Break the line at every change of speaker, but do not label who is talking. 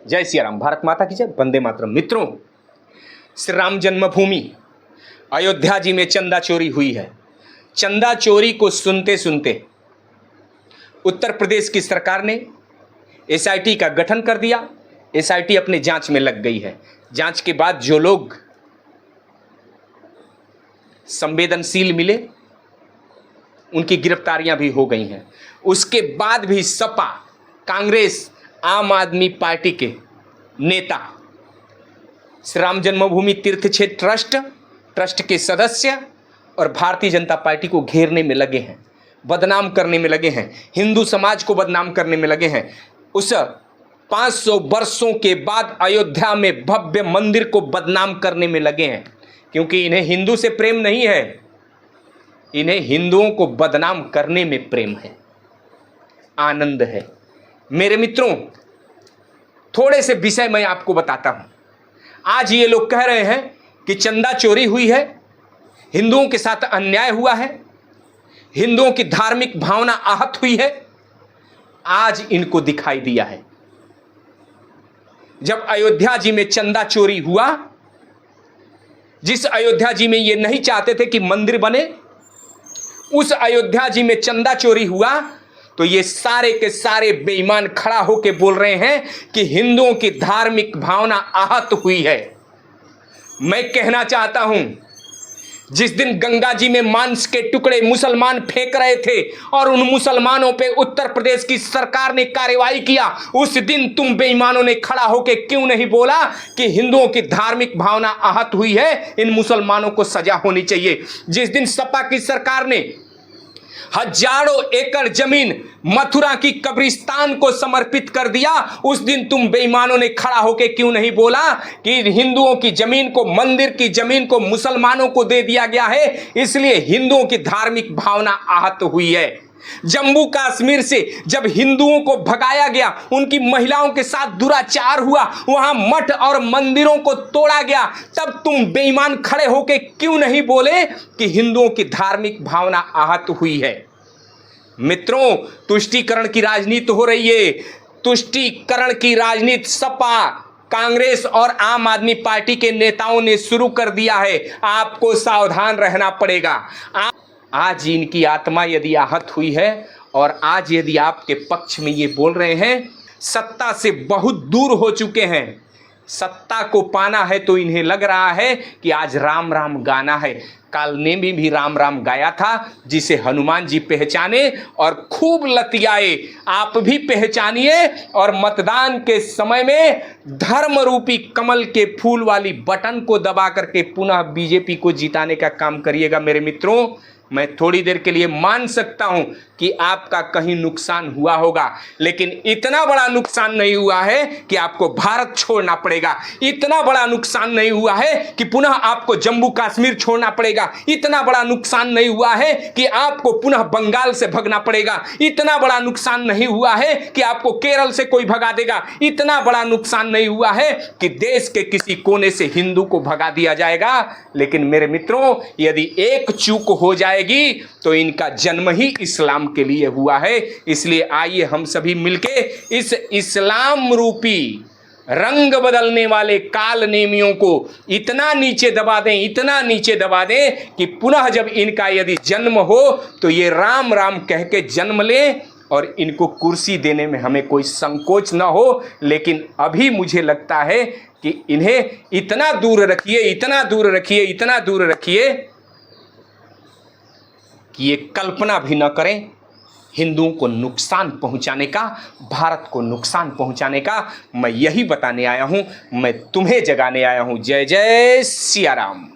जय सिया राम, भारत माता की जय, वंदे मातरम। मित्रों, श्री राम जन्मभूमि अयोध्या जी में चंदा चोरी हुई है। चंदा चोरी को सुनते सुनते उत्तर प्रदेश की सरकार ने एसआईटी का गठन कर दिया। एसआईटी अपने जांच में लग गई है। जांच के बाद जो लोग संवेदनशील मिले उनकी गिरफ्तारियां भी हो गई हैं। उसके बाद भी सपा, कांग्रेस, आम आदमी पार्टी के नेता श्री राम जन्मभूमि तीर्थ क्षेत्र ट्रस्ट के सदस्य और भारतीय जनता पार्टी को घेरने में लगे हैं, बदनाम करने में लगे हैं, हिंदू समाज को बदनाम करने में लगे हैं। उस 500 वर्षों के बाद अयोध्या में भव्य मंदिर को बदनाम करने में लगे हैं, क्योंकि इन्हें हिंदू से प्रेम नहीं है, इन्हें हिंदुओं को बदनाम करने में प्रेम है, आनंद है। मेरे मित्रों, थोड़े से विषय मैं आपको बताता हूं। आज ये लोग कह रहे हैं कि चंदा चोरी हुई है, हिंदुओं के साथ अन्याय हुआ है, हिंदुओं की धार्मिक भावना आहत हुई है। आज इनको दिखाई दिया है। जब अयोध्या जी में चंदा चोरी हुआ, जिस अयोध्या जी में ये नहीं चाहते थे कि मंदिर बने, उस अयोध्या जी में चंदा चोरी हुआ, तो ये सारे के सारे बेईमान खड़ा होकर बोल रहे हैं कि हिंदुओं की धार्मिक भावना आहत हुई है। मैं कहना चाहता हूं, जिस दिन गंगा जी में मांस के टुकड़े मुसलमान फेंक रहे थे और उन मुसलमानों पे उत्तर प्रदेश की सरकार ने कार्रवाई किया, उस दिन तुम बेईमानों ने खड़ा होकर क्यों नहीं बोला कि हिंदुओं की धार्मिक भावना आहत हुई है, इन मुसलमानों को सजा होनी चाहिए। जिस दिन सपा की सरकार ने हजारों एकड़ जमीन मथुरा की कब्रिस्तान को समर्पित कर दिया, उस दिन तुम बेईमानों ने खड़ा होकर क्यों नहीं बोला कि हिंदुओं की जमीन को, मंदिर की जमीन को मुसलमानों को दे दिया गया है, इसलिए हिंदुओं की धार्मिक भावना आहत हुई है। जम्मू कश्मीर से जब हिंदुओं को भगाया गया, उनकी महिलाओं के साथ दुराचार हुआ, वहां मठ और मंदिरों को तोड़ा गया, तब तुम बेईमान खड़े होकर क्यों नहीं बोले कि हिंदुओं की धार्मिक भावना आहत हुई है। मित्रों, तुष्टीकरण की राजनीति हो रही है। तुष्टीकरण की राजनीति सपा, कांग्रेस और आम आदमी पार्टी के नेताओं ने शुरू कर दिया है। आपको सावधान रहना पड़ेगा। आज इनकी आत्मा यदि आहत हुई है और आज यदि आपके पक्ष में ये बोल रहे हैं, सत्ता से बहुत दूर हो चुके हैं, सत्ता को पाना है, तो इन्हें लग रहा है कि आज राम राम गाना है। काल ने भी राम राम गाया था, जिसे हनुमान जी पहचाने और खूब लतियाए। आप भी पहचानिए और मतदान के समय में धर्म रूपी कमल के फूल वाली बटन को दबा करके पुनः बीजेपी को जिताने का काम करिएगा। मेरे मित्रों, मैं थोड़ी देर के लिए मान सकता हूं कि आपका कहीं नुकसान हुआ होगा, लेकिन इतना बड़ा नुकसान नहीं हुआ है कि आपको भारत छोड़ना पड़ेगा। इतना बड़ा नुकसान नहीं हुआ है कि पुनः आपको जम्मू कश्मीर छोड़ना पड़ेगा। इतना बड़ा नुकसान नहीं हुआ है कि आपको पुनः बंगाल से भगना पड़ेगा। इतना बड़ा नुकसान नहीं हुआ है कि आपको केरल से कोई भगा देगा। इतना बड़ा नुकसान नहीं हुआ है कि देश के किसी कोने से हिंदू को भगा दिया जाएगा। लेकिन मेरे मित्रों, यदि एक चूक हो जाएगी तो इनका जन्म ही इस्लाम के लिए हुआ है। इसलिए आइए हम सभी मिलके इस इस्लाम रूपी रंग बदलने वाले काल नेमियों को इतना नीचे दबा दें, इतना नीचे दबा दें कि पुनः जब इनका यदि जन्म हो तो ये राम राम कह के जन्म लें और इनको कुर्सी देने में हमें कोई संकोच ना हो। लेकिन अभी मुझे लगता है कि इन्हें इतना दूर रखिए, इतना दूर रखिए, इतना दूर रखिए कि ये कल्पना भी न करें हिंदुओं को नुकसान पहुंचाने का, भारत को नुकसान पहुंचाने का। मैं यही बताने आया हूं, मैं तुम्हें जगाने आया हूं। जय जय सिया राम।